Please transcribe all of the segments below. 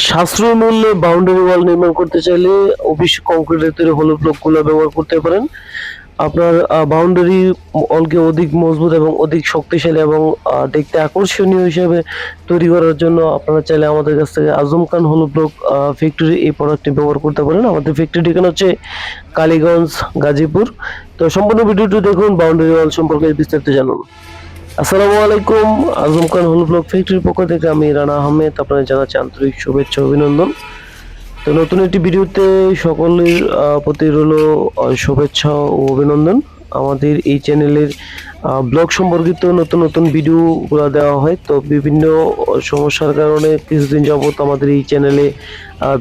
সাশ্রয়ী মূল্যে boundary wall নির্মাণ করতে চাইলে অবশ্যই কংক্রিটের তৈরি হলো ব্লকগুলো ব্যবহার করতে পারেন। আপনার বাউন্ডারি ওয়ালকে অধিক মজবুত এবং অধিক শক্তিশালী এবং দেখতে আকর্ষণীয় হিসেবে তৈরি করার জন্য আপনারা চাইলে আমাদের কাছ থেকে আজম খান হলো ব্লক ফ্যাক্টরি এই প্রোডাক্টটি ব্যবহার করতে পারেন। আমাদের ফ্যাক্টরি ঠিকানা হচ্ছে কালীগঞ্জ, গাজীপুর। তো সম্পূর্ণ ভিডিওটি দেখুন, বাউন্ডারি ওয়াল সম্পর্কে বিস্তারিত জানুন। আসসালামু আলাইকুম, আজম খান হলো ব্লক ফ্যাক্টরির পক্ষ থেকে আমি রানা আহমেদ আপনাদের জানাচ্ছি আন্তরিক শুভেচ্ছা অভিনন্দন। তো নতুন একটি ভিডিওতে সকলের প্রতি রইল শুভেচ্ছা ও অভিনন্দন। আমাদের এই চ্যানেলের ব্লগ সম্পর্কিত নতুন নতুন ভিডিওগুলো দেওয়া হয়। তো বিভিন্ন সমস্যার কারণে কিছুদিন যাবত আমাদের এই চ্যানেলে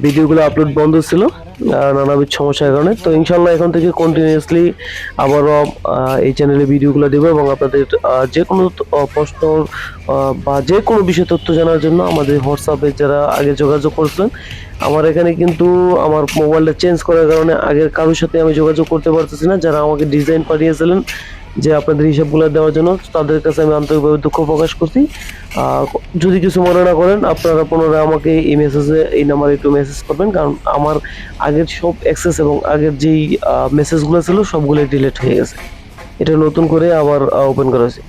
ভিডিওগুলো আপলোড বন্ধ ছিল নানাবিধ সমস্যার কারণে। তো ইনশাল্লাহ এখন থেকে কন্টিনিউয়াসলি আবারও এই চ্যানেলে ভিডিওগুলো দেবো এবং আপনাদের যে কোনো প্রশ্ন বা যে কোনো বিষয়ে তথ্য জানার জন্য আমাদের হোয়াটসঅ্যাপে যারা আগে যোগাযোগ করছিলেন, আমার এখানে কিন্তু আমার মোবাইলটা চেঞ্জ করার কারণে আগের কারোর সাথে আমি যোগাযোগ করতে পারতেছি না। যারা আমাকে ডিজাইন পাঠিয়েছিলেন যে আপনাদের হিসাবগুলো দেওয়ার জন্য, তাদের কাছে আমি আন্তরিকভাবে দুঃখ প্রকাশ করছি। যদি কিছু মনে না করেন, আপনারা পুনরায় আমাকে এই মেসেজে এই নাম্বারে একটু মেসেজ করবেন, কারণ আমার আগের সব অ্যাক্সেস এবং আগের যেই মেসেজগুলো ছিল সবগুলোই ডিলিট হয়ে গেছে। এটা নতুন করে আবার ওপেন করা হয়েছে।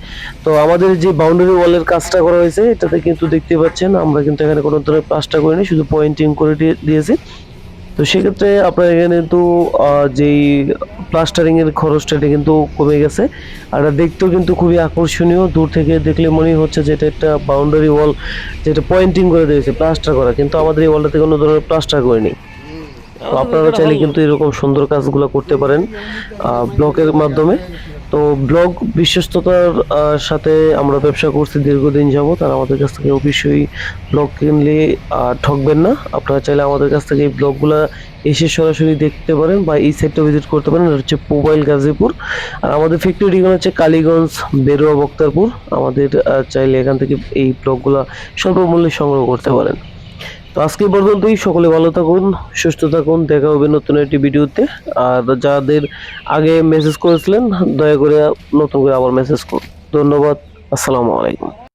তো আমাদের যে বাউন্ডারি ওয়ালের কাজটা করা হয়েছে, এটাতে কিন্তু দেখতে পাচ্ছেন আমরা কিন্তু এখানে কোনো ধরনের প্লাস্টার করিনি, শুধু পয়েন্টিং করে দিয়েছি। তো সেক্ষেত্রে আপনার এখানে কিন্তু যেই প্লাস্টারিং এর খরচটা এটা কিন্তু কমে গেছে, আর এটা দেখতেও কিন্তু খুবই আকর্ষণীয়। দূর থেকে দেখলে মনে হচ্ছে যে এটা একটা বাউন্ডারি ওয়াল যেটা পয়েন্টিং করে দিয়েছে, প্লাস্টার করা, কিন্তু আমাদের এই ওয়ালটাতে কোনো ধরনের প্লাস্টার করিনি। তো আপনারা চাইলে কিন্তু এরকম সুন্দর কাজগুলো করতে পারেন ব্লকের মাধ্যমে। তো ব্লগ বিশ্বস্ততার সাথে আমরা ব্যবসা করছি দীর্ঘদিন যাবত, আর আমাদের কাছ থেকে অবশ্যই ব্লগ কিনলে ঠকবেন না। আপনারা চাইলে আমাদের কাছ থেকে এই ব্লগগুলো এসে সরাসরি দেখতে পারেন বা এই সাইটটা ভিজিট করতে পারেন। এটা হচ্ছে মোবাইল গাজীপুর, আর আমাদের ফ্যাক্টরি ঠিকানা হচ্ছে কালীগঞ্জ, বেরোয়া, বক্তারপুর। আমাদের চাইলে এখান থেকে এই ব্লগগুলো স্বল্প মূল্যে সংগ্রহ করতে পারেন। তো আজকে পর্যন্তই, সকলে ভালো থাকুন, সুস্থ থাকুন, দেখা হবে নতুন একটি ভিডিওতে। আর যাদের আগে মেসেজ করেছিলেন, দয়া করে নতুন করে আবার মেসেজ করুন। ধন্যবাদ, আসসালামু আলাইকুম।